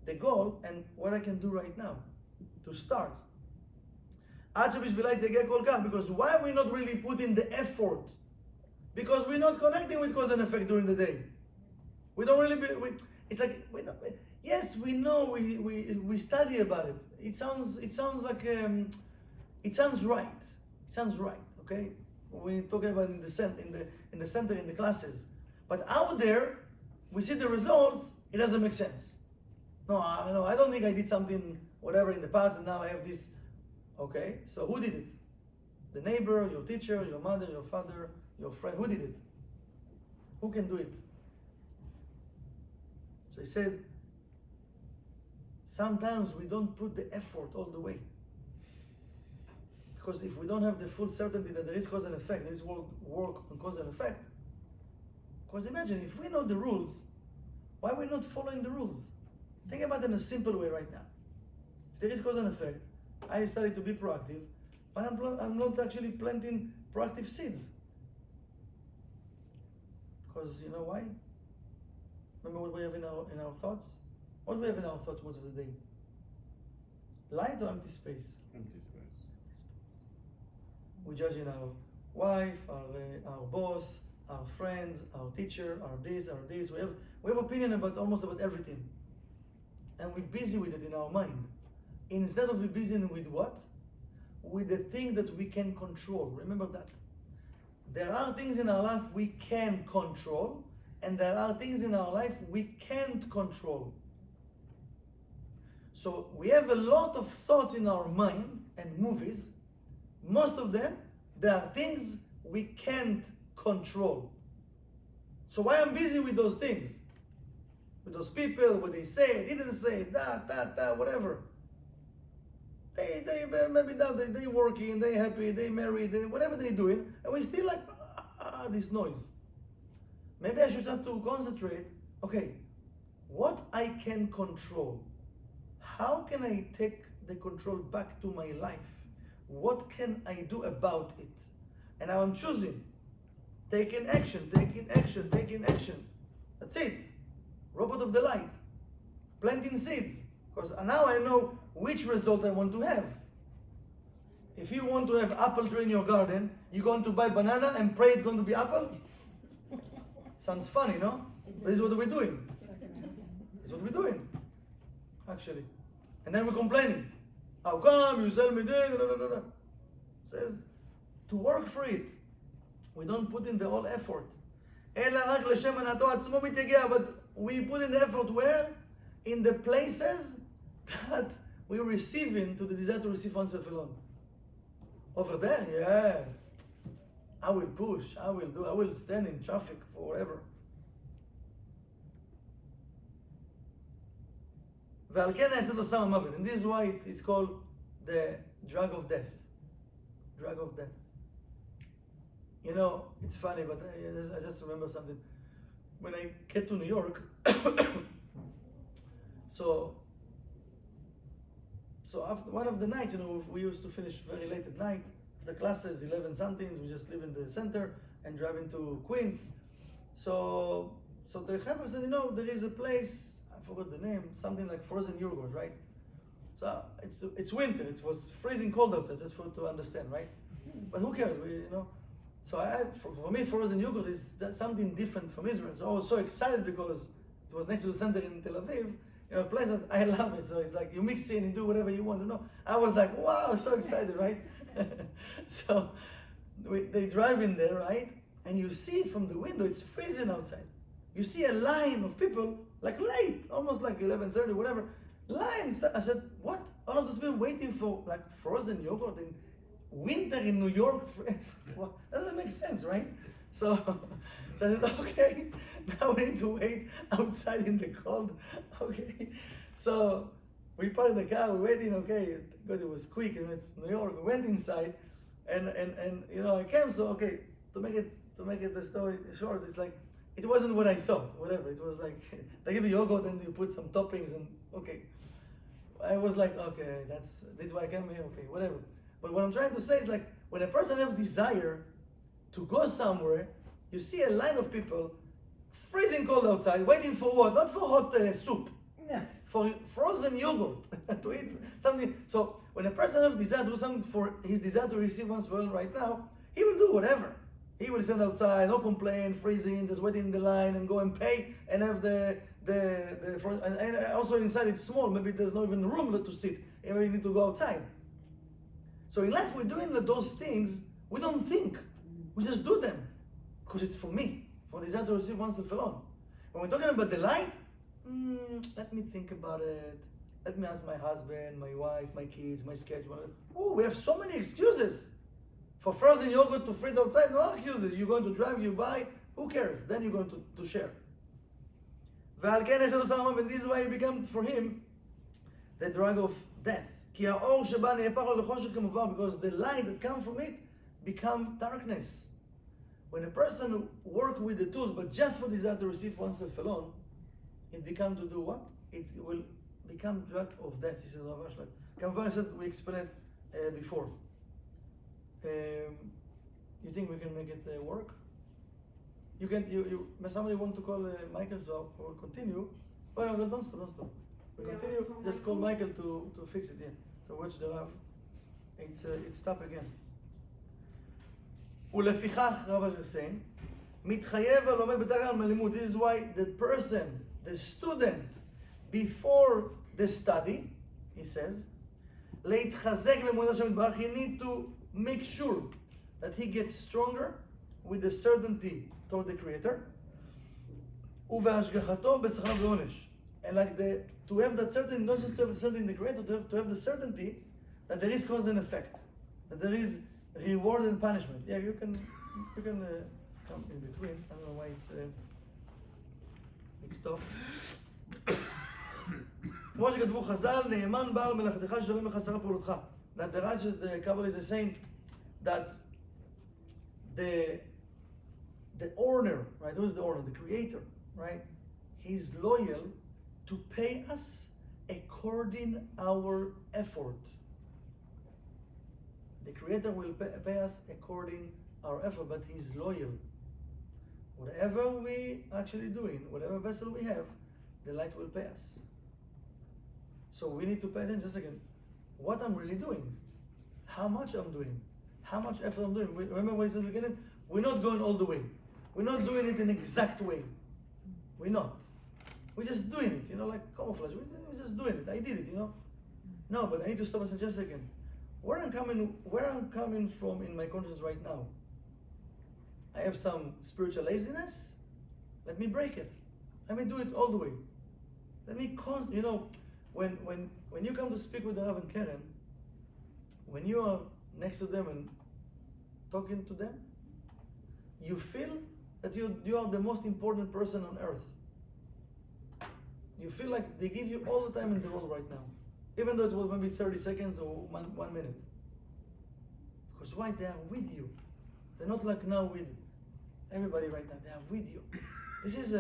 the goal and what I can do right now to start. Because why are we not really putting the effort? Because we're not connecting with cause and effect during the day. We don't really it's like yes, we know, we study about it. It sounds like it sounds right. It sounds right, okay? When you're talking about in the center in the classes. But out there, we see the results, it doesn't make sense. No, I don't think I did something whatever in the past and now I have this. Okay, so who did it? The neighbor, your teacher, your mother, your father, your friend. Who did it? Who can do it? So he says, sometimes we don't put the effort all the way. Because if we don't have the full certainty that there is cause and effect, there is work on cause and effect. Because imagine, if we know the rules, why are we not following the rules? Think about it in a simple way right now. If there is cause and effect, I started to be proactive, but I'm not actually planting proactive seeds. Because you know why? Remember what we have in our thoughts? What do we have in our thoughts most of the day? Light or empty space? Empty space. We judge in our wife, our boss, our friends, our teacher, our this, our this. We have opinion about almost about everything. And we're busy with it in our mind. Instead of we busy with what? With the thing that we can control. Remember that. There are things in our life we can control, and there are things in our life we can't control. So we have a lot of thoughts in our mind and movies. Most of them, there are things we can't control. So why I'm busy with those things? With those people, what they say, didn't say, whatever. They maybe now they working, they happy, they married, whatever they doing, and we still like this noise. Maybe I should start to concentrate. Okay, what I can control. How can I take the control back to my life? What can I do about it? And now I'm choosing. Taking action, taking action, taking action. That's it. Robot of the light. Planting seeds. Because now I know which result I want to have. If you want to have apple tree in your garden, you're going to buy banana and pray it's going to be apple? Sounds funny, no? But this is what we're doing. This is what we're doing, actually. And then we're complaining. How come you sell me this? It says to work for it. We don't put in the whole effort. But we put in the effort where? In the places that we're receiving to the desire to receive oneself alone. Over there, yeah. I will push, I will stand in traffic for whatever. And this is why it's called the drug of death. Drug of death. You know, it's funny, but I just remember something. When I get to New York, so after one of the nights, you know, we used to finish very late at night. The classes, 11 somethings, we just live in the center and drive into Queens. So the Chaver said, you know, there is a place, I forgot the name, something like frozen yogurt, right? So it's winter, it was freezing cold outside, just to understand, right? But who cares, you know? So for me, frozen yogurt is something different from Israel. So I was so excited because it was next to the center in Tel Aviv, you know, a place that I love it. So it's like you mix it and you do whatever you want to know. I was like, wow, so excited, right? So they drive in there, right? And you see from the window, it's freezing outside. You see a line of people, like late, almost like 11:30, whatever. Lines. I said, what? All of those people waiting for like frozen yogurt in winter in New York? Well, doesn't make sense, right? So I said, okay, now we need to wait outside in the cold. Okay. So we parked the car, we're waiting, okay, good, it was quick, and it's New York. We went inside, and you know, I came, so okay, to make it the story short, it's like, it wasn't what I thought, whatever. It was like, they give you yogurt and you put some toppings, and okay. I was like, okay, this is why I came here, okay, whatever. But what I'm trying to say is like, when a person has desire to go somewhere, you see a line of people, freezing cold outside, waiting for what? Not for hot soup. Yeah. For frozen yogurt, to eat something. So when a person has desire to do something for his desire to receive one's world right now, he will do whatever. He will stand outside, no complain, freezing, just waiting in the line and go and pay and have and also inside it's small, maybe there's not even room to sit. Maybe you need to go outside. So in life we're doing those things, we don't think. We just do them. Because it's for me, for the desire to receive oneself alone. When we're talking about the light, let me think about it. Let me ask my husband, my wife, my kids, my schedule. Oh, we have so many excuses. For frozen yogurt to freeze outside, no excuses. You're going to drive, you buy, who cares? Then you're going to share. And this is why it became for him the drug of death. Because the light that comes from it become darkness. When a person works with the tools, but just for desire to receive oneself alone, it becomes to do what? It will become drug of death, he says, RAV ASHLAS. Kamvar said we explained it before. You think we can make it work? You can. Somebody want to call Michael, so we'll continue. Oh no, don't stop. We continue. Just call Michael to fix it. Yeah. So watch the RAV. it's stop again. ולפיכך, רב אשר saying, מתחייב הלומד בתרא על הלימוד. This is why the person, the student, before the study, he says, להתחזק באמונת השם יתברך, he need to make sure that he gets stronger with the certainty toward the Creator, ובהשגחתו בשכר ועונש. And like to have that certainty, not just to have the certainty in the Creator, to have the certainty that there is cause and effect, that there is reward and punishment. Yeah, you can come in between. I don't know why it's tough. כמו שכתבו חז"ל, נאמן בעל מלאכתך ששלם לך שכר פעולתך. That the righteous, the Kabbalah is saying that the owner, right? Who is the owner? The Creator, right? He's loyal to pay us according our effort. The Creator will pay us according our effort, but He's loyal. Whatever we actually doing, whatever vessel we have, the light will pay us. So we need to pay attention just a second. What I'm really doing, how much I'm doing, how much effort I'm doing. Remember what he said at the beginning? We're not going all the way. We're not doing it in an exact way. We're not. We're just doing it, like camouflage. We're just doing it. I did it, No, but I need to stop and say just a second. Where I'm coming from in my consciousness right now. I have some spiritual laziness. Let me break it. Let me do it all the way. Let me when you come to speak with the Rav and Karen, when you are next to them and talking to them, you feel that you are the most important person on earth. You feel like they give you all the time in the world right now, even though it was maybe 30 seconds or 1 minute. Because why? They are with you. They're not like now with everybody right now. They are with you. This is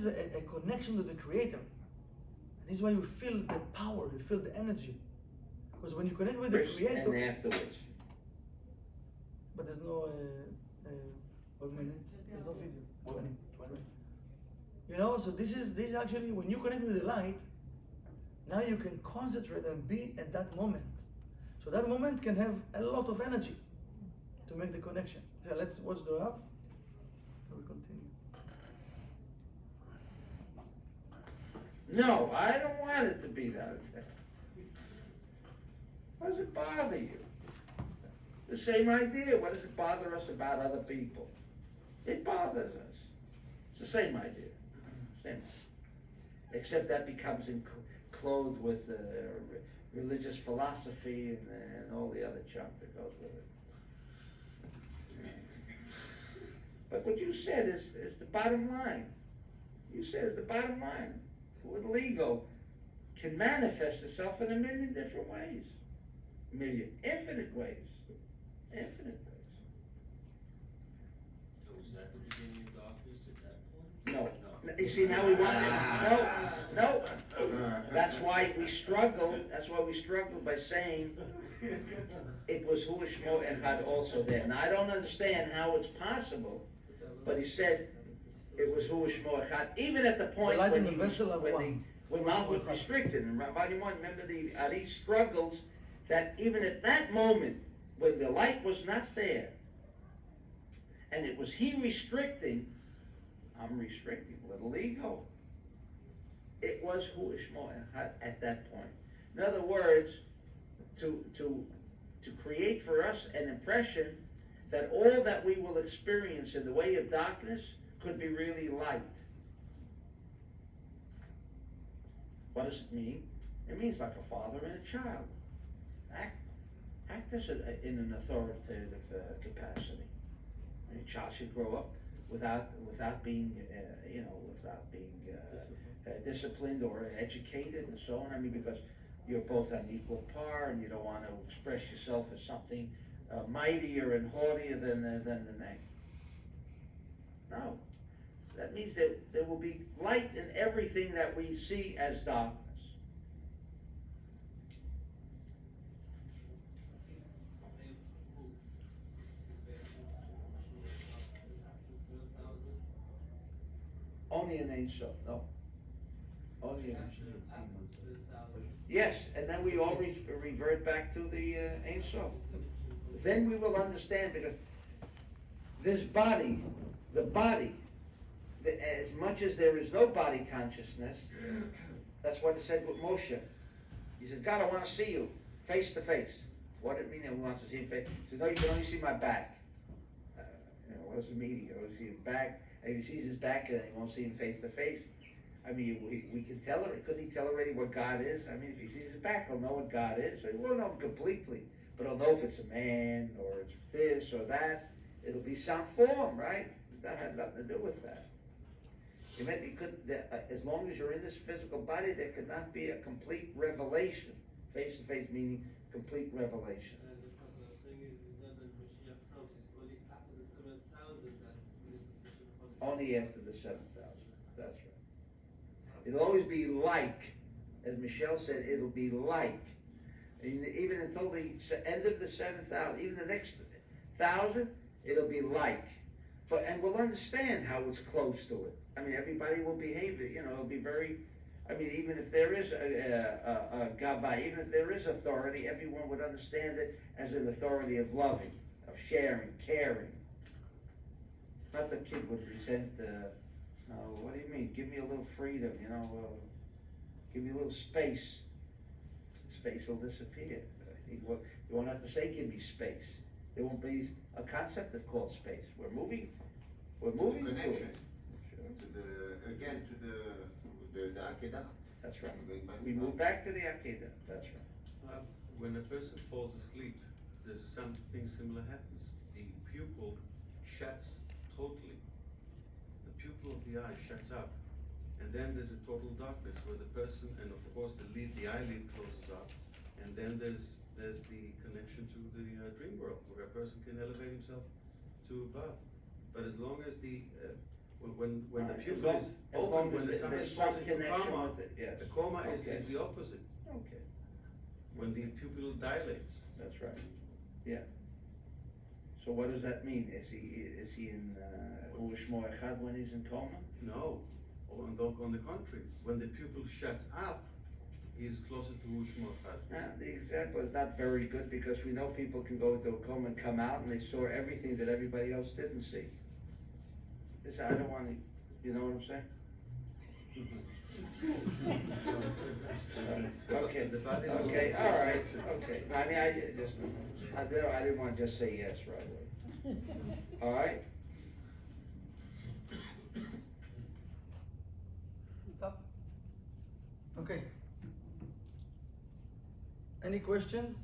a connection to the Creator. This is why you feel the power, you feel the energy. Because when you connect with the Creator... And afterwards. But there's no... what minute? There's no video. 20. So this is actually, when you connect with the light, now you can concentrate and be at that moment. So that moment can have a lot of energy to make the connection. So let's watch the Rav. We'll continue. No, I don't want it to be that effect. Why does it bother you? The same idea. What does it bother us about other people? It bothers us. It's the same idea. Same. Except that becomes clothed with religious philosophy and all the other junk that goes with it. But what you said is the bottom line. You said it's the bottom line. The little ego can manifest itself in a million different ways. Infinite ways. Infinite ways. So is that the beginning of darkness at that point? No. You see, now we want no. That's why we struggle. That's why we struggle by saying it was Hu Shmo Echad also there. Now I don't understand how it's possible, but he said it was Hu Shmo Echad, even at the point when Malchut restricted. And Rabbi Yimon, remember the Ari struggles that even at that moment when the light was not there, and it was he restricting. I'm restricting little ego. It was Hu Shmo Echad at that point. In other words, to create for us an impression that all that we will experience in the way of darkness could be really light. What does it mean? It means like a father and a child. Act as in an authoritative capacity. A child should grow up without being disciplined or educated and so on. I mean, because you're both on equal par and you don't want to express yourself as something mightier and haughtier than the next. No. So that means that there will be light in everything that we see as darkness. Only an Ein Sof, no. Only an Ein Sof. Yes, and then we all revert back to the Ein Sof. Then we will understand, because this body, the body, as much as there is no body consciousness, that's what it said with Moshe. He said, God, I want to see you face to face. What did it mean that he wants to see him face? He said, no, you can only see my back. What does it mean? You can only see his back. And if he sees his back, then he won't see him face to face. I mean, we can tell her. Couldn't he tell already what God is? I mean, if he sees his back, he'll know what God is. So he won't know him completely, but he'll know if it's a man or it's this or that. It'll be some form, right? That had nothing to do with that. He meant he could, as long as you're in this physical body, there could not be a complete revelation. Face to face meaning complete revelation. And that's what I'm saying is not that Mashiach comes, it's only after the 7,000 that this is Mashiach comes. Only after the 7,000. That's right. It'll always be like, as Michelle said, it'll be like. And even until the end of the 7,000, even the next 1,000, it'll be like. And we'll understand how it's close to it. I mean, everybody will behave, it'll be very, I mean, even if there is a gava, even if there is authority, everyone would understand it as an authority of loving, of sharing, caring. Not the kid would resent, what do you mean? Give me a little freedom, give me a little space. Space will disappear. You won't have to say, give me space. There won't be a concept of called space. We're moving to it. To the Akedah. That's right. We move back to the Akedah. That's right. When a person falls asleep, there's something similar happens. The pupil shuts totally. The pupil of the eye shuts up. And then there's a total darkness where the person, and of course the eyelid closes up. And then there's the connection to the dream world, where a person can elevate himself to above. But as long as when the pupil is open, when somebody falls into coma, yes. the coma Okay. is the opposite. Okay. When the pupil dilates. That's right. Yeah. So what does that mean? Is he in Hu Shmo Echad when he's in coma? No, on the contrary. When the pupil shuts up, he is closer to Hu Shmo Echad. The example is not very good, because we know people can go into a coma and come out and they saw everything that everybody else didn't see. I don't want to, you know what I'm saying? Okay, all right, okay. I mean, I didn't want to just say yes right away. All right? Stop. Okay. Any questions?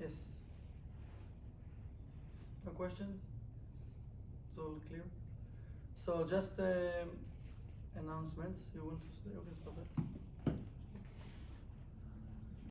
Yes. No questions? It's all clear? So just announcements. You can stop it.